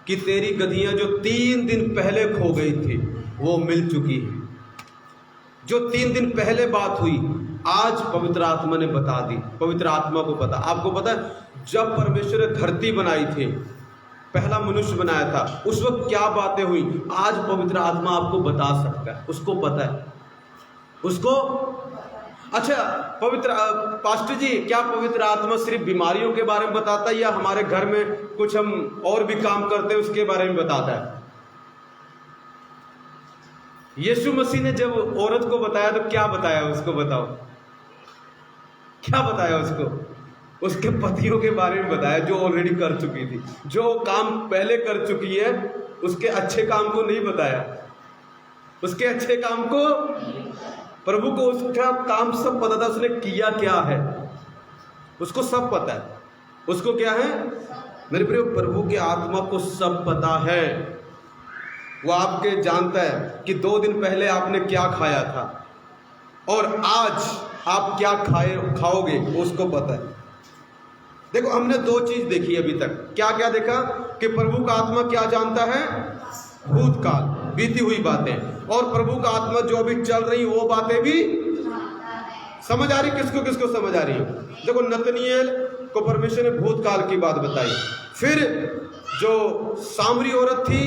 कि तेरी गधियां जो 3 दिन पहले खो गई थी वो मिल चुकी है। जो 3 दिन पहले बात हुई आज पवित्र आत्मा ने बता दी। पवित्र आत्मा को पता, आपको पता है जब परमेश्वर ने धरती बनाई थी, पहला मनुष्य बनाया था, उस वक्त क्या बातें हुई आज पवित्र आत्मा आपको बता सकता है, उसको पता है उसको। अच्छा पवित्र पास्टर जी, क्या पवित्र आत्मा सिर्फ बीमारियों के बारे में बताता है या हमारे घर में कुछ हम और भी काम करते हैं उसके बारे में बताता है? यीशु मसीह ने जब औरत को बताया तो क्या बताया उसको, बताओ क्या बताया उसको? उसके पतियों के बारे में बताया जो ऑलरेडी कर चुकी थी, जो काम पहले कर चुकी है उसके अच्छे काम को नहीं बताया। उसके अच्छे काम को, प्रभु को उसका काम सब पता था, उसने किया क्या है उसको सब पता है। उसको क्या है मेरे प्रिय, प्रभु के आत्मा को सब पता है। वो आपके जानता है कि 2 दिन पहले आपने क्या खाया था और आज आप क्या खाओगे, उसको पता है। देखो हमने 2 चीज देखी अभी तक। क्या क्या देखा कि प्रभु का आत्मा क्या जानता है, भूतकाल, बीती हुई बातें, और प्रभु का आत्मा जो अभी चल रही वो बातें भी समझ आ रही। किसको किसको समझ आ रही है? देखो नतनिएल को परमेश्वर ने भूतकाल की बात बताई, फिर जो सामरी औरत थी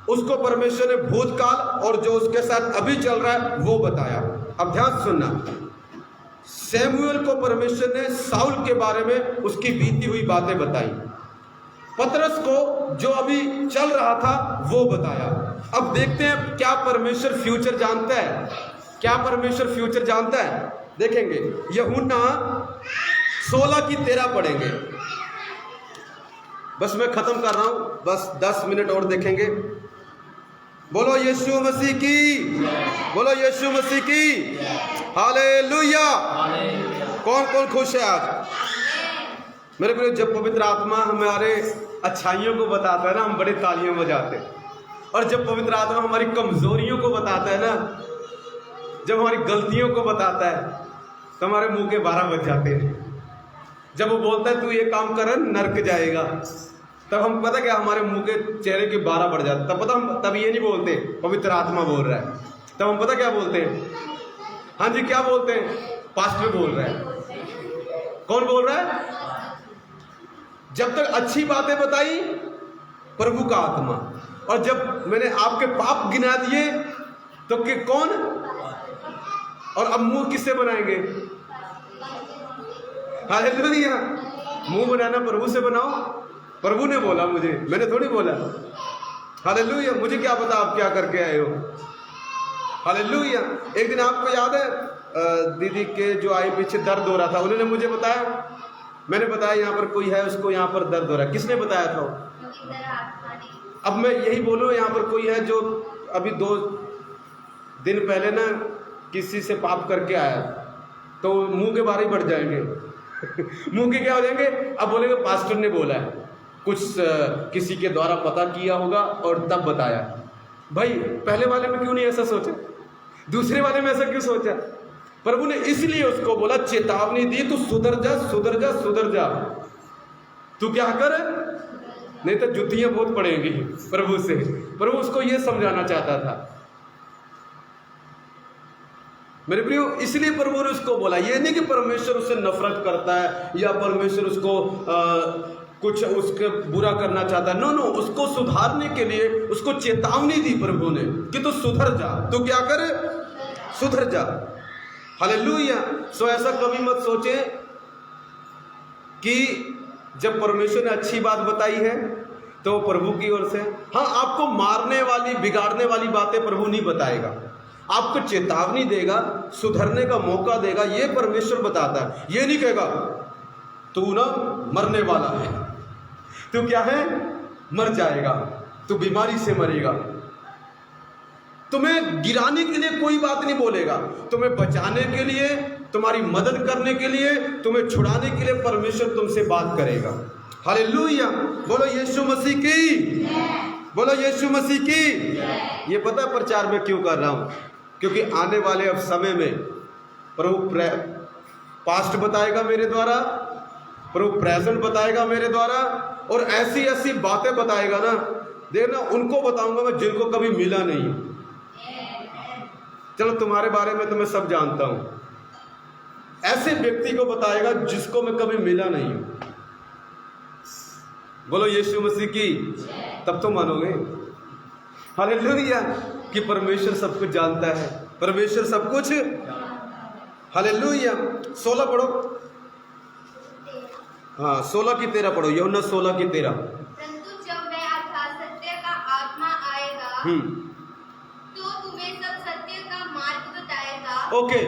उसको परमेश्वर ने भूतकाल और जो उसके साथ अभी चल रहा है वो बताया। अब ध्यान सुनना, सैमुएल को परमेश्वर ने साउल के बारे में उसकी बीती हुई बातें बताई, पतरस को जो अभी चल रहा था वो बताया। अब देखते हैं क्या परमेश्वर फ्यूचर जानता है, क्या परमेश्वर फ्यूचर जानता है, देखेंगे। यूहन्ना 16 की 13 पढ़ेंगे। बस मैं खत्म कर रहा हूं, बस 10 मिनट और देखेंगे। बोलो यीशु मसीह की, बोलो यीशु मसीह की हालेलुया। कौन कौन खुश है आज? मेरे प्रिय, जब पवित्र आत्मा हमारे अच्छाइयों को बताता है ना, हम बड़े तालियां बजाते हैं। और जब पवित्र आत्मा हमारी कमजोरियों को बताता है ना, जब हमारी गलतियों को बताता है तो हमारे मुंह के 12 बज जाते हैं। जब वो बोलता है तू ये काम कर नरक जाएगा, तब हम पता क्या हमारे मुंह के चेहरे के 12 बढ़ जाते। तब पता हम तब ये नहीं बोलते पवित्र आत्मा बोल रहा है, तब हम पता क्या बोलते हैं? हाँ जी क्या बोलते हैं? पास्टर बोल रहा है। कौन बोल रहा है? जब तक अच्छी बातें बताई प्रभु का आत्मा, और जब मैंने आपके पाप गिना दिए तो कि कौन? और अब मुंह किससे बनाएंगे? हालेलुया। मुंह बनाना प्रभु से बनाओ। प्रभु ने बोला मुझे, मैंने थोड़ी बोला। हालेलुया। मुझे क्या पता आप क्या करके आए हो। हालेलुया। एक दिन आपको याद है दीदी के जो आई पीछे दर्द हो रहा था, उन्होंने मुझे बताया, मैंने बताया यहाँ पर कोई है उसको यहाँ पर दर्द हो रहा है। किसने बताया था? अब मैं यही बोलूँ, यहाँ पर कोई है जो अभी 2 दिन पहले ना किसी से पाप करके आया, तो मुंह के बारे ही बढ़ जाएंगे मुंह के क्या हो जाएंगे? अब बोलेंगे पास्टर ने बोला है, कुछ किसी के द्वारा पता किया होगा और तब बताया। भाई पहले वाले में क्यों नहीं ऐसा सोचा? दूसरे वाले में ऐसा क्यों सोचा? प्रभु ने इसलिए उसको बोला, चेतावनी दी, तू सुधर जा सुधर जा सुधर जा। तू क्या कर, नहीं तो जुतियां बहुत पड़ेंगी प्रभु से। प्रभु उसको ये समझाना चाहता था मेरे प्रियो, इसलिए प्रभु ने उसको बोला। ये नहीं कि परमेश्वर उससे नफरत करता है या परमेश्वर उसको कुछ उसके बुरा करना चाहता है। नो नो, उसको सुधारने के लिए उसको चेतावनी दी प्रभु ने कि तू सुधर जा। तू क्या कर, सुधर जा। हालेलुया। सो ऐसा कभी मत सोचे कि जब परमेश्वर ने अच्छी बात बताई है तो प्रभु की ओर से। हाँ, आपको मारने वाली बिगाड़ने वाली बातें प्रभु नहीं बताएगा, आपको चेतावनी देगा, सुधरने का मौका देगा, ये परमेश्वर बताता है। ये नहीं कहेगा तू ना मरने वाला है, तू क्या है, मर जाएगा, तू बीमारी से मरेगा। तुम्हें गिराने के लिए कोई बात नहीं बोलेगा, तुम्हें बचाने के लिए, तुम्हारी मदद करने के लिए, तुम्हें छुड़ाने के लिए परमेश्वर तुमसे बात करेगा। हालेलुया। बोलो यीशु मसीह की, बोलो यीशु मसीह की। ये पता है प्रचार में क्यों कर रहा हूं? क्योंकि आने वाले अब समय में प्रभु पास्ट बताएगा मेरे द्वारा, प्रभु प्रेजेंट बताएगा मेरे द्वारा, और ऐसी ऐसी बातें बताएगा ना, देखना उनको बताऊंगा मैं जिनको कभी मिला नहीं। चलो तुम्हारे बारे में तो मैं सब जानता हूं, ऐसे व्यक्ति को बताएगा जिसको मैं कभी मिला नहीं हूं। बोलो यीशु मसीह की, तब तो मानोगे। हालेलुया कि परमेश्वर सब कुछ जानता है, परमेश्वर सब कुछ। हालेलुया। 16 पढ़ो। हाँ 16 की 13 पढ़ो, यूहन्ना 16 की 13। परंतु जब मैं अर्थात सत्य का आत्मा आएगा तो तुम्हें सब सत्य का मार्ग बताएगा। ओके,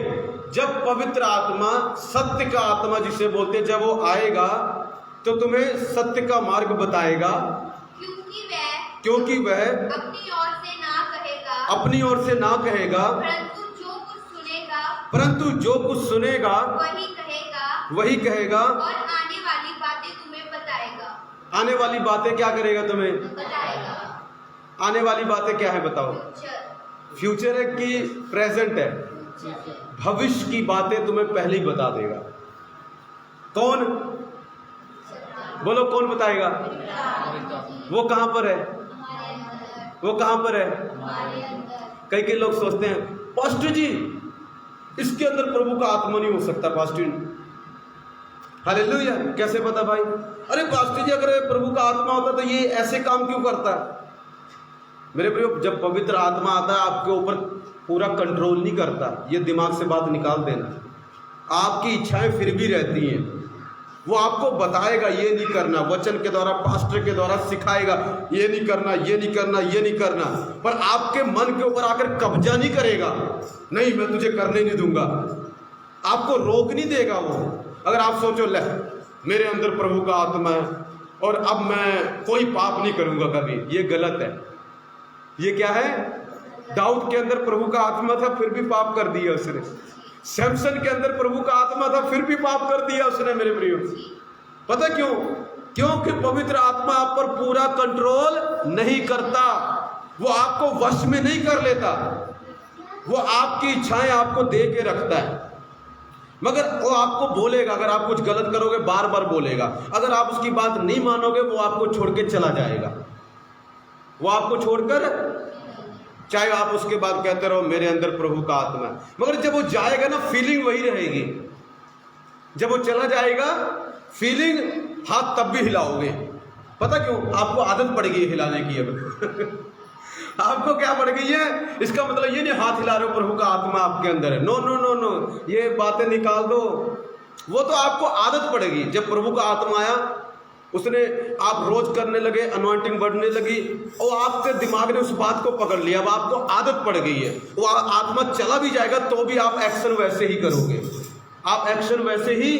जब पवित्र आत्मा, सत्य का आत्मा जिसे बोलते हैं, जब वो आएगा तो तुम्हें सत्य का मार्ग बताएगा। क्योंकि वह अपनी ओर से ना कहेगा, अपनी ओर से ना कहेगा, परंतु जो कुछ सुनेगा वही कहेगा और आने वाली बातें तुम्हें बताएगा। आने वाली बातें क्या करेगा तुम्हें बताएगा। आने वाली बातें क्या है बताओ? फ्यूचर है कि प्रेजेंट है? भविष्य की बातें तुम्हें पहले ही बता देगा। कौन? बोलो कौन बताएगा? वो कहां पर है? वो कहां पर है? कई कई लोग सोचते हैं पास्टर जी इसके अंदर प्रभु का आत्मा नहीं हो सकता। पास्टर हालेलुया, कैसे पता भाई? अरे पास्टर जी अगर प्रभु का आत्मा होता तो ये ऐसे काम क्यों करता? मेरे प्रियो, जब पवित्र आत्मा आता है आपके ऊपर पूरा कंट्रोल नहीं करता। ये दिमाग से बात निकाल देना। आपकी इच्छाएं फिर भी रहती हैं, वो आपको बताएगा ये नहीं करना, वचन के द्वारा, पास्टर के द्वारा सिखाएगा ये नहीं करना, ये नहीं करना, ये नहीं करना, पर आपके मन के ऊपर आकर कब्जा नहीं करेगा। नहीं मैं तुझे करने नहीं दूंगा, आपको रोक नहीं देगा वो। अगर आप सोचो ले मेरे अंदर प्रभु का आत्मा है और अब मैं कोई पाप नहीं करूंगा कभी, ये गलत है। ये क्या है? दाऊद के अंदर प्रभु का आत्मा था फिर भी पाप कर दिया उसने। सैमसन के अंदर प्रभु का आत्मा था फिर भी पाप कर दिया उसने। मेरे प्रियो, पता क्यों? क्योंकि पवित्र आत्मा आप पर पूरा कंट्रोल नहीं करता, वो आपको वश में नहीं कर लेता, वो आपकी इच्छाएं आपको दे के रखता है। मगर वो आपको बोलेगा, अगर आप कुछ गलत करोगे बार बार बोलेगा, अगर आप उसकी बात नहीं मानोगे वो आपको छोड़ के चला जाएगा। वो आपको छोड़कर, चाहे आप उसके बाद कहते रहो मेरे अंदर प्रभु का आत्मा है, मगर जब वो जाएगा ना फीलिंग वही रहेगी। जब वो चला जाएगा फीलिंग, हाथ तब भी हिलाओगे। पता क्यों? आपको आदत पड़ गई है हिलाने की। अब आपको क्या पड़ गई है? इसका मतलब ये नहीं हाथ हिला रहे हो प्रभु का आत्मा आपके अंदर है। नो नो नो नो, ये बातें निकाल दो। वो तो आपको आदत पड़ेगी। जब प्रभु का आत्मा आया, उसने आप रोज करने लगे, अनॉइंटिंग बढ़ने लगी और आपके दिमाग ने उस बात को पकड़ लिया। अब आपको आदत पड़ गई है। वो आत्मा चला भी जाएगा तो भी आप एक्शन वैसे ही करोगे, आप एक्शन वैसे ही।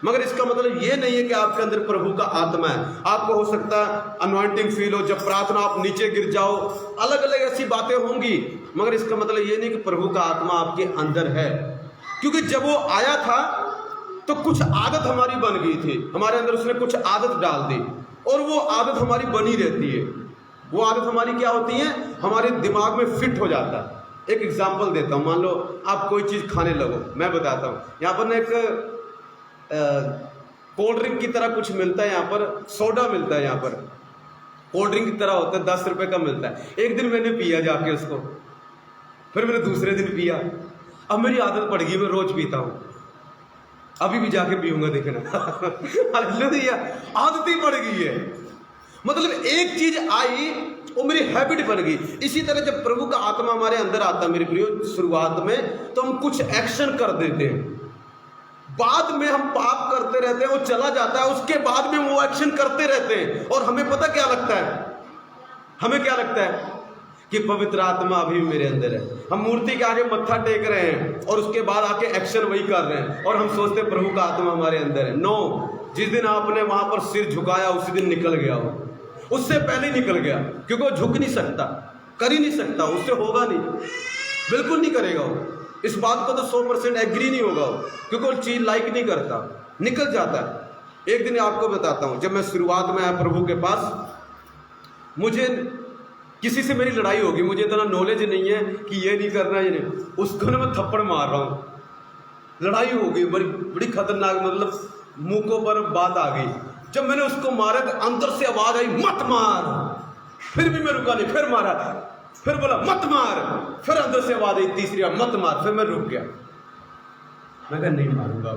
मगर इसका मतलब ये नहीं है कि आपके अंदर प्रभु का आत्मा है। आपको हो सकता है अनॉइंटिंग फील हो, जब प्रार्थना आप नीचे गिर जाओ, अलग अलग ऐसी बातें होंगी, मगर इसका मतलब ये नहीं कि प्रभु का आत्मा आपके अंदर है। क्योंकि जब वो आया था तो कुछ आदत हमारी बन गई थी, हमारे अंदर उसने कुछ आदत डाल दी और वो आदत हमारी बनी रहती है। वो आदत हमारी क्या होती है? हमारे दिमाग में फिट हो जाता है। एक एग्जांपल देता हूँ। मान लो आप कोई चीज़ खाने लगो, मैं बताता हूँ। यहाँ पर ना एक कोल्ड ड्रिंक की तरह कुछ मिलता है, यहाँ पर सोडा मिलता है, यहाँ पर कोल्ड ड्रिंक की तरह होता है, 10 रुपए का मिलता है। एक दिन मैंने पिया जाके उसको, फिर मैंने दूसरे दिन पिया। अब मेरी आदत पड़ गई, मैं रोज पीता हूँ, अभी भी जाके पीऊंगा, देखना। हालेलुया, आदत ही पड़ गई है। मतलब एक चीज आई वो मेरी हैबिट बन गई। इसी तरह जब प्रभु का आत्मा हमारे अंदर आता मेरे प्रियो, शुरुआत में तो हम कुछ एक्शन कर देते हैं, बाद में हम पाप करते रहते हैं, वो चला जाता है, उसके बाद में वो एक्शन करते रहते हैं और हमें पता क्या लगता है? हमें क्या लगता है कि पवित्र आत्मा अभी भी मेरे अंदर है। हम मूर्ति के आगे मत्था टेक रहे हैं और उसके बाद आके एक्शन वही कर रहे हैं और हम सोचते हैं प्रभु का आत्मा हमारे अंदर है। नो, जिस दिन आपने वहां पर सिर झुकाया उसी दिन निकल गया वो, उससे पहले निकल गया। क्योंकि वो झुक नहीं सकता, कर ही नहीं सकता, उससे होगा नहीं, बिल्कुल नहीं करेगा वो। इस बात को तो 100% एग्री नहीं होगा वो, क्योंकि वो चीज लाइक नहीं करता, निकल जाता है। एक दिन आपको बताता हूं, जब मैं शुरुआत में आया प्रभु के पास, मुझे किसी से मेरी लड़ाई होगी, मुझे इतना नॉलेज नहीं है कि ये नहीं करना, ये नहीं, उसको ना मैं थप्पड़ मार रहा हूँ, लड़ाई हो गई बड़ी बड़ी खतरनाक, मतलब मुंह को पर बात आ गई। जब मैंने उसको मारा तो अंदर से आवाज आई, मत मार। फिर भी मैं रुका नहीं, फिर मारा, फिर बोला मत मार, फिर अंदर से आवाज आई तीसरी बार, मत मार। फिर मैं रुक गया, मैं कहा नहीं मारूंगा।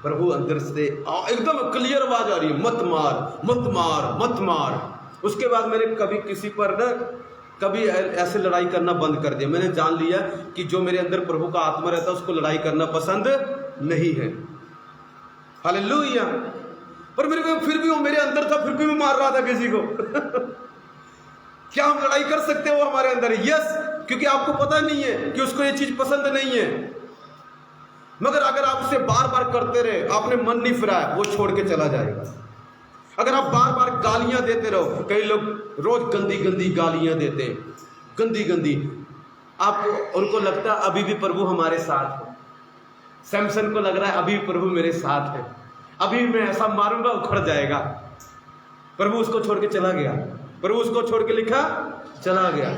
प्रभु अंदर से एकदम क्लियर आवाज आ रही है, मत मार, मत मार, मत मार। उसके बाद मैंने कभी किसी पर ना कभी ऐसे लड़ाई करना बंद कर दिया। मैंने जान लिया कि जो मेरे अंदर प्रभु का आत्मा रहता है उसको लड़ाई करना पसंद नहीं है। हालेलुया। पर मेरे को फिर भी वो मेरे अंदर था, फिर भी मैं मार रहा था किसी को। क्या हम लड़ाई कर सकते हो हमारे अंदर? यस, क्योंकि आपको पता नहीं है कि उसको ये चीज पसंद नहीं है। मगर अगर आप उसे बार बार करते रहे, आपने मन नहीं फिराया, वो छोड़ के चला जाएगा। अगर आप बार बार गालियां देते रहो, कई लोग रोज गंदी गंदी गालियां देते हैं, गंदी गंदी, आपको उनको लगता है अभी भी प्रभु हमारे साथ है। सैमसन को लग रहा है अभी प्रभु मेरे साथ है, अभी मैं ऐसा मारूंगा उखड़ जाएगा। प्रभु उसको छोड़ के चला गया, प्रभु उसको छोड़ के लिखा चला गया।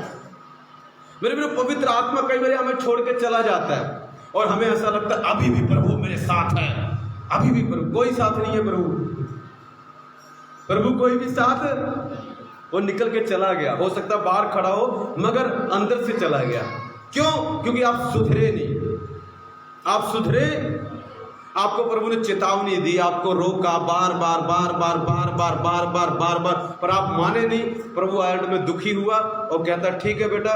मेरे पवित्र आत्मा कई बार हमें छोड़ के चला जाता है और हमें ऐसा लगता है अभी भी प्रभु मेरे साथ है, अभी भी प्रभु। कोई साथ नहीं है प्रभु कोई भी साथ, वो निकल के चला गया। हो सकता है बाहर खड़ा हो मगर अंदर से चला गया। क्यों? क्योंकि आप सुधरे नहीं। आप सुधरे, आपको प्रभु ने चेतावनी दी, आपको रोका बार बार बार बार बार बार बार बार बार बार, पर आप माने नहीं। प्रभु आयरन में दुखी हुआ और कहता ठीक है बेटा,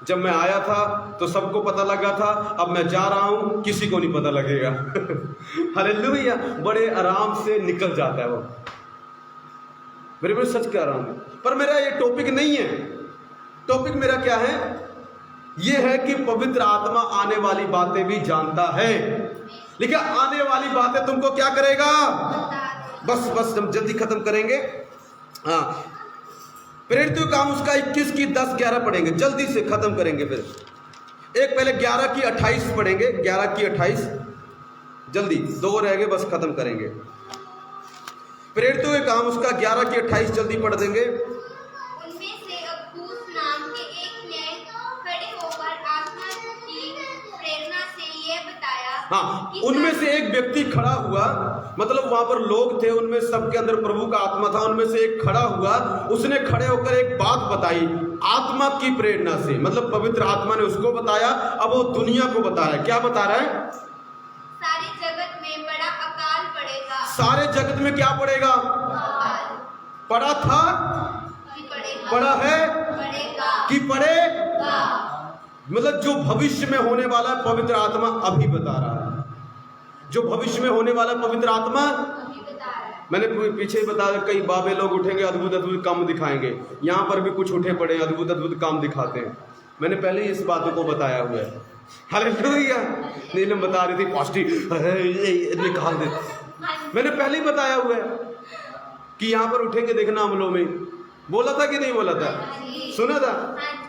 जब मैं आया था तो सबको पता लगा था, अब मैं जा रहा हूं, किसी को नहीं पता लगेगा। हालेलुया। बड़े आराम से निकल जाता है वो। मेरे सच कह रहा हूं, पर मेरा ये टॉपिक नहीं है। टॉपिक मेरा क्या है? ये है कि पवित्र आत्मा आने वाली बातें भी जानता है, लेकिन आने वाली बातें तुमको क्या करेगा? बस हम जल्दी खत्म करेंगे। हाँ, प्रेरितों काम उसका 21 की 10-11 पढ़ेंगे, जल्दी से खत्म करेंगे। फिर एक पहले 11 की 28 पढ़ेंगे, 11 की 28 जल्दी, 2 रह गए, बस खत्म करेंगे। प्रेरितों के काम उसका 11 की 28 जल्दी पढ़ देंगे। उनमें से अगबुस नाम के एक ने खड़े होकर आत्मा की प्रेरणा से ये बताया। हाँ, उनमें से एक व्यक्ति खड़ा हुआ, मतलब वहां पर लोग थे, उनमें सबके अंदर प्रभु का आत्मा था। उनमें से एक खड़ा हुआ, उसने खड़े होकर एक बात बताई आत्मा की प्रेरणा से, मतलब पवित्र आत्मा ने उसको बताया। अब वो दुनिया को बता रहा है। क्या बता रहा है? सारे जगत में बड़ा अकाल पड़ेगा। सारे जगत में क्या पड़ेगा? पड़ा था, पड़ा है कि पड़ेगा। मतलब जो भविष्य में होने वाला है पवित्र आत्मा अभी बता रहा है। जो भविष्य में होने वाला पवित्र आत्मा अभी बता रहा है। मैंने पीछे ही बताया, कई बाबे लोग उठेंगे, अद्भुत अद्भुत काम दिखाएंगे। यहाँ पर भी कुछ उठे पड़े अद्भुत अद्भुत काम दिखाते हैं। मैंने पहले ही इस बातों को बताया हुआ है। हालेलुया। नीलम बता रही थी पास्टी निकाल दे, मैंने पहले ही बताया हुआ है कि यहाँ पर उठेंगे, देखना अमलों में। बोला था कि नहीं बोला था? सुना था?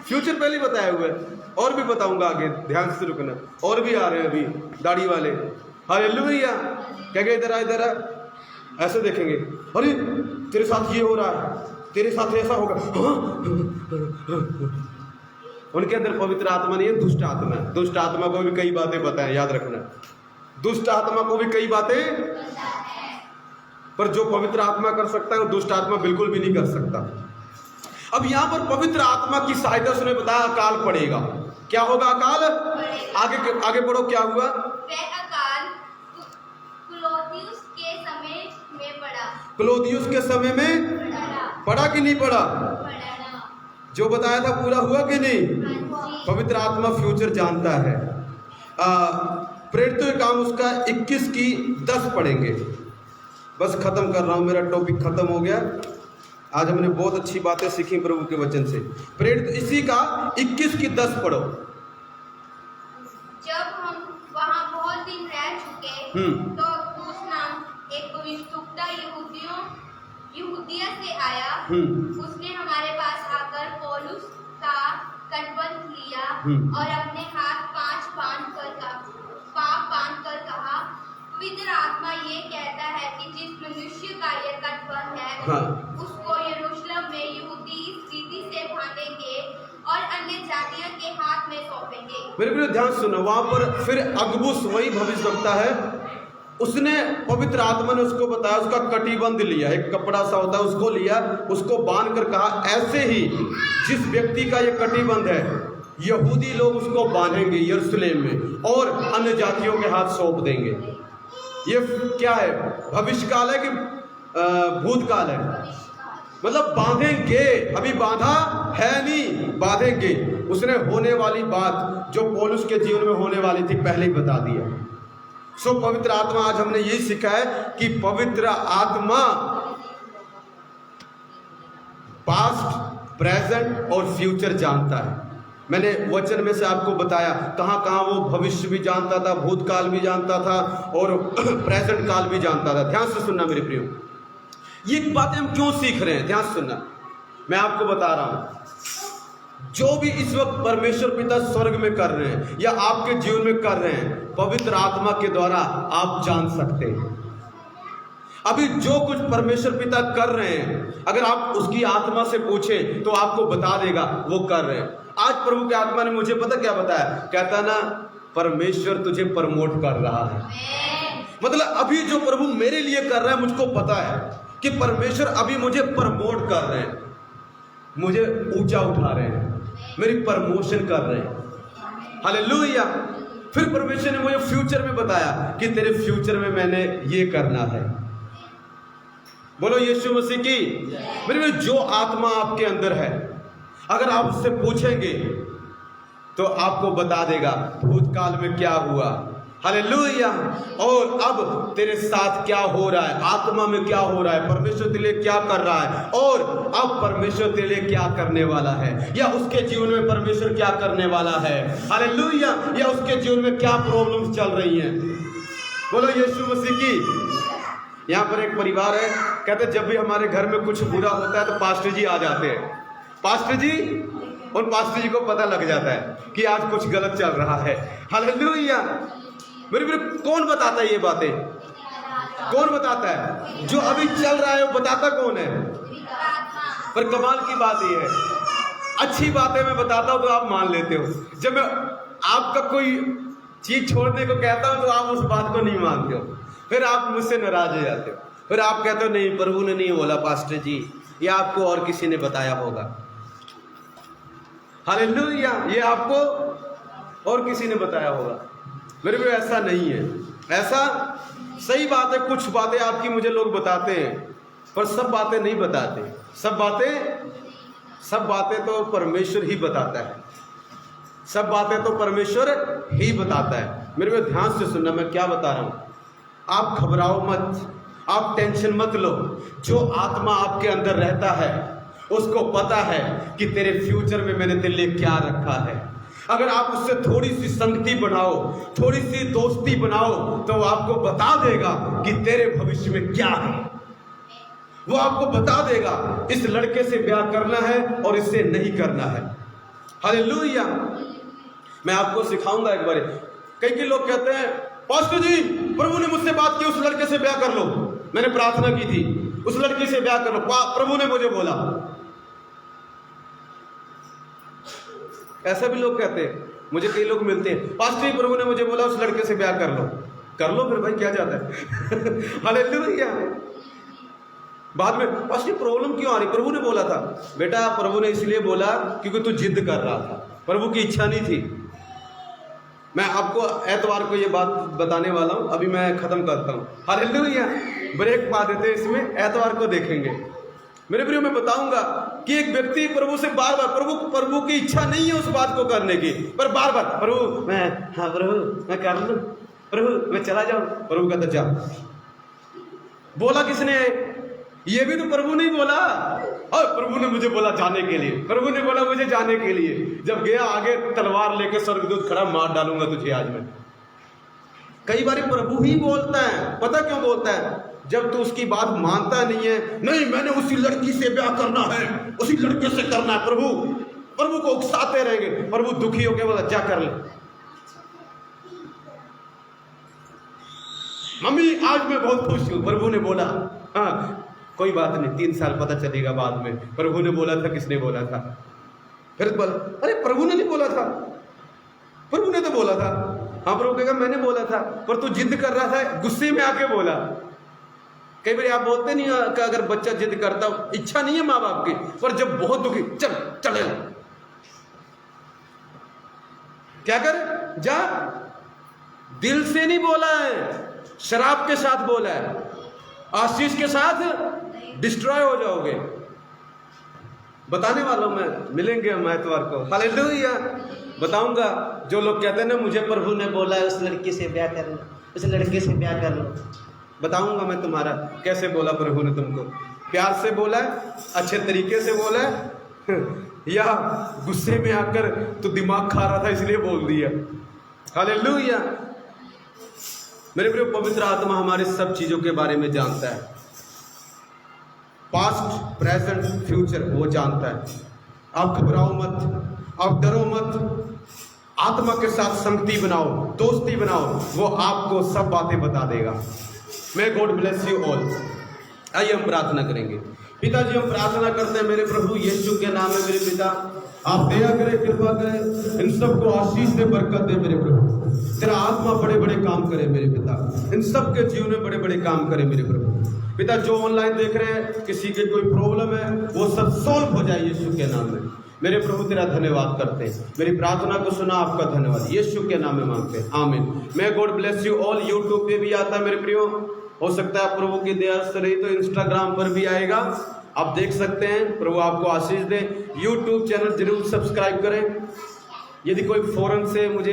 फ्यूचर पहले ही बताया हुआ है, और भी बताऊंगा आगे, ध्यान से रुकना। और भी आ रहे हैं अभी दाढ़ी वाले। हालेलुया। क्या कहे इधर आ, इधर आ, ऐसे देखेंगे, अरे तेरे साथ ये हो रहा है, तेरे साथ ऐसा होगा। उनके अंदर पवित्र आत्मा नहीं है, दुष्ट आत्मा है। दुष्ट आत्मा को भी कई बातें पता है, याद रखना। दुष्ट आत्मा को भी कई बातें, पर जो पवित्र आत्मा कर सकता है वो दुष्ट आत्मा बिल्कुल भी नहीं कर सकता। अब यहाँ पर पवित्र आत्मा की सहायता से उन्हें बताया अकाल पड़ेगा। क्या होगा? अकाल। आगे बढ़ो, क्या हुआ? वह अकाल क्लौदियुस के समय में पड़ा। क्लौदियुस के समय में पड़ा कि नहीं पड़ा? जो बताया था पूरा हुआ कि नहीं? पवित्र आत्मा फ्यूचर जानता है। प्रेरितों के काम उसका 21 की 10 पढ़ेंगे। बस खत्म कर रहा हूं, मेरा टॉपिक खत्म हो गया। आज हमने बहुत अच्छी बातें सीखी प्रभु के वचन से। प्रेरित इसी का 21 की 10 पढ़ो। जब हम वहां बहुत दिन रह चुके तो अगबुस नाम एक भविष्यवक्ता यहूदिया से आया। उसने हमारे पास आकर पौलुस का कटबंध लिया और अपने हाथ पांव बांध कर कहा, पवित्र आत्मा ये कहता है कि जिस मनुष्य का ये कटबंध है उसको यरूशलेम में यहूदी रीति से बांधेंगे और अन्य जातियों के हाथ में सौंपेंगे। मेरे ध्यान सुनो, वहां पर फिर अगबुस वही भविष्यवक्ता है उसने पवित्र आत्मा ने उसको बताया, उसका कटिबंध लिया, एक कपड़ा सा होता है उसको लिया, उसको बांध कर कहा ऐसे ही जिस व्यक्ति का ये कटिबंध है यहूदी लोग उसको बांधेंगे यरूशलेम में और अन्य जातियों के हाथ सौंप देंगे। ये क्या है, भविष्यकाल है कि भूतकाल है? मतलब बांधेंगे, अभी बांधा है नहीं, बांधेंगे। उसने होने वाली बात जो पौलुस के जीवन में होने वाली थी पहले ही बता दिया। सो पवित्र आत्मा, आज हमने यही सीखा है कि पवित्र आत्मा पास्ट, प्रेजेंट और फ्यूचर जानता है। मैंने वचन में से आपको बताया कहाँ कहाँ वो भविष्य भी जानता था, भूतकाल भी जानता था और प्रेजेंट काल भी जानता था। ध्यान से सुनना मेरे प्रियो, ये बातें हम क्यों सीख रहे हैं, ध्यान से सुनना। मैं आपको बता रहा हूं, जो भी इस वक्त परमेश्वर पिता स्वर्ग में कर रहे हैं या आपके जीवन में कर रहे हैं, पवित्र आत्मा के द्वारा आप जान सकते हैं। अभी जो कुछ परमेश्वर पिता कर रहे हैं, अगर आप उसकी आत्मा से पूछें तो आपको बता देगा वो कर रहे हैं। आज प्रभु की आत्मा ने मुझे पता क्या बताया, कहता ना परमेश्वर तुझे प्रमोट कर रहा है। मतलब अभी जो प्रभु मेरे लिए कर रहा है, मुझको पता है कि परमेश्वर अभी मुझे प्रमोट कर रहे हैं, मुझे ऊंचा उठा रहे हैं, मेरी प्रमोशन कर रहे हैं। हालेलुया। फिर परमेश्वर ने मुझे फ्यूचर में बताया कि तेरे फ्यूचर में मैंने ये करना है। बोलो यीशु मसीह की। मेरे जो आत्मा आपके अंदर है, अगर आप उससे पूछेंगे तो आपको बता देगा भूतकाल में क्या हुआ। हालेलुया। और अब तेरे साथ क्या हो रहा है, आत्मा में क्या हो रहा है, परमेश्वर तेरे लिए क्या कर रहा है और अब परमेश्वर तेरे लिए क्या करने वाला है, या उसके जीवन में परमेश्वर क्या करने वाला है। हालेलुया। या उसके जीवन में क्या प्रॉब्लम्स चल रही हैं। बोलो यीशु मसीह की। यहाँ पर एक परिवार है, कहते जब भी हमारे घर में कुछ बुरा होता है तो पास्टर जी आ जाते हैं। पास्टर जी, और पास्टर जी को पता लग जाता है कि आज कुछ गलत चल रहा है। हालेलुया। मेरे कौन बताता है ये बातें? कौन बताता है? जो अभी चल रहा है वो बताता कौन है? पर कमाल की बात ये है, अच्छी बातें मैं बताता हूं तो आप मान लेते हो, जब मैं आपका कोई चीज छोड़ने को कहता हूं तो आप उस बात को नहीं मानते हो, फिर आप मुझसे नाराज हो जाते हो, फिर आप कहते हो नहीं प्रभु ने नहीं बोला पास्टर जी, या आपको और किसी ने बताया होगा। हालेलुया। ये आपको और किसी ने बताया होगा। मेरे को ऐसा नहीं है, ऐसा सही बात है, कुछ बातें आपकी मुझे लोग बताते हैं पर सब बातें नहीं बताते। सब बातें तो परमेश्वर ही बताता है, सब बातें तो परमेश्वर ही बताता है। मेरे को ध्यान से सुनना, मैं क्या बता रहा हूं। आप घबराओ मत, आप टेंशन मत लो। जो आत्मा आपके अंदर रहता है उसको पता है कि तेरे फ्यूचर में मैंने तेरे लिए क्या रखा है। अगर आप उससे थोड़ी सी संगति बनाओ, थोड़ी सी दोस्ती बनाओ, तो वो आपको बता देगा कि तेरे भविष्य में क्या है। वो आपको बता देगा इस लड़के से ब्याह करना है और इससे नहीं करना है। हालेलुया। मैं आपको सिखाऊंगा एक बार। कई लोग कहते हैं पास्टर जी प्रभु ने मुझसे बात की, उस लड़के से ब्याह कर लो, मैंने प्रार्थना की थी, उस लड़की से ब्याह कर लो, प्रभु ने मुझे बोला। ऐसा भी लोग कहते हैं, मुझे कई लोग मिलते हैं, पास्टर जी प्रभु ने मुझे बोला उस लड़के से ब्याह कर लो फिर भाई क्या जाता है। हालेलुया। बाद में पास्टर प्रॉब्लम क्यों आ रही, प्रभु ने बोला था। बेटा प्रभु ने इसलिए बोला क्योंकि तू जिद कर रहा था, प्रभु की इच्छा नहीं थी। मैं आपको एतवार को ये बात बताने वाला हूं, अभी मैं खत्म करता हूं। हालेलुया। ब्रेक पा देते हैं इसमें, एतवार को देखेंगे। मेरे प्रियो मैं बताऊंगा कि एक व्यक्ति प्रभु से बार बार, प्रभु की इच्छा नहीं है उस बात को करने की, पर बार बार प्रभु मैं कर लूं, प्रभु मैं चला जाऊं, प्रभु कहता जा। बोला किसने? ये भी तो प्रभु ने बोला। और प्रभु ने मुझे बोला जाने के लिए, प्रभु ने बोला मुझे जाने के लिए। जब गया आगे तलवार लेके स्वर्गदूत खड़ा, मार डालूंगा तुझे आज मैं। कई बार प्रभु ही बोलता है, पता क्यों बोलता है? जब तू उसकी बात मानता नहीं है, नहीं मैंने उसी लड़की से ब्याह करना है, उसी लड़के से करना है, प्रभु को उकसाते रहेंगे। प्रभु दुखी होकर बोला जा कर ले। मम्मी आज मैं बहुत खुश हूं, प्रभु ने बोला। हाँ कोई बात नहीं, 3 साल पता चलेगा बाद में प्रभु ने बोला था, किसने बोला था। फिर बोला अरे प्रभु ने नहीं बोला था, प्रभु ने तो बोला था। हाँ प्रभु कहेगा मैंने बोला था, पर तू जिद कर रहा था, गुस्से में आके बोला। कई बार आप बोलते नहीं कि अगर बच्चा जिद करता, इच्छा नहीं है माँ बाप की, पर जब बहुत दुखी, चल चले क्या कर, जा। दिल से नहीं बोला है, शराब के साथ बोला है, आशीष के साथ डिस्ट्रॉय हो जाओगे। बताने वालों में मिलेंगे हम एतवार को, हालेलुया। बताऊंगा जो लोग कहते हैं ना मुझे प्रभु ने बोला है उस लड़की से ब्याह कर लो, उस लड़के से ब्याह कर लो, बताऊंगा मैं तुम्हारा कैसे बोला प्रभु ने तुमको। प्यार से बोला है, अच्छे तरीके से बोला है, या गुस्से में आकर तो दिमाग खा रहा था इसलिए बोल दिया। हालेलुया। मेरे प्रिय, पवित्र आत्मा हमारे सब चीजों के बारे में जानता है, पास्ट प्रेजेंट फ्यूचर वो जानता है। आप घबराओ मत, आप डरो मत, आत्मा के साथ संगति बनाओ, दोस्ती बनाओ, वो आपको सब बातें बता देगा। May God bless you all. आइए हम प्रार्थना करेंगे। पिताजी हम प्रार्थना करते हैं मेरे प्रभु यीशु के नाम में, मेरे पिता आप दया करें, कृपा करें, इन सबको आशीष दे, बरकत दे मेरे प्रभु। तेरा आत्मा बड़े बड़े काम करे मेरे पिता, इन सब के जीवन में बड़े बड़े काम करे मेरे प्रभु। पिता जो ऑनलाइन देख रहे हैं, किसी के कोई प्रॉब्लम है, वो सब सॉल्व हो जाए यीशु के नाम में। मेरे प्रभु तेरा धन्यवाद करते हैं, मेरी प्रार्थना को सुना, आपका धन्यवाद, यीशु के नाम में मांगते हैं, आमीन। May God bless you all. YouTube पे भी आता है मेरे प्रियो, हो सकता है प्रभु की दया से नहीं तो इंस्टाग्राम पर भी आएगा, आप देख सकते हैं। प्रभु आपको आशीष दे। यूट्यूब चैनल जरूर सब्सक्राइब करें। यदि कोई फौरन से मुझे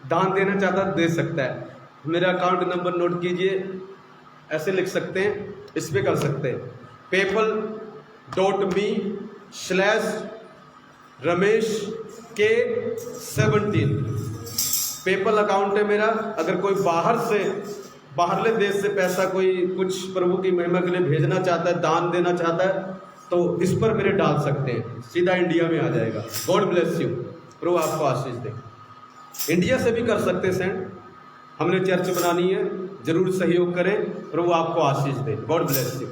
दान देना चाहता है दे सकता है। मेरा अकाउंट नंबर नोट कीजिए, ऐसे लिख सकते हैं, इस पे कर सकते हैं, paypal.me/ramesh K17 पेपल अकाउंट है मेरा। अगर कोई बाहरले देश से पैसा कोई कुछ प्रभु की महिमा के लिए भेजना चाहता है, दान देना चाहता है, तो इस पर मेरे डाल सकते हैं, सीधा इंडिया में आ जाएगा। God bless you. प्रभु आपको आशीष दे। इंडिया से भी कर सकते हैं सेंड, हमने चर्च बनानी है, जरूर सहयोग करें। प्रभु आपको आशीष दे। God bless you.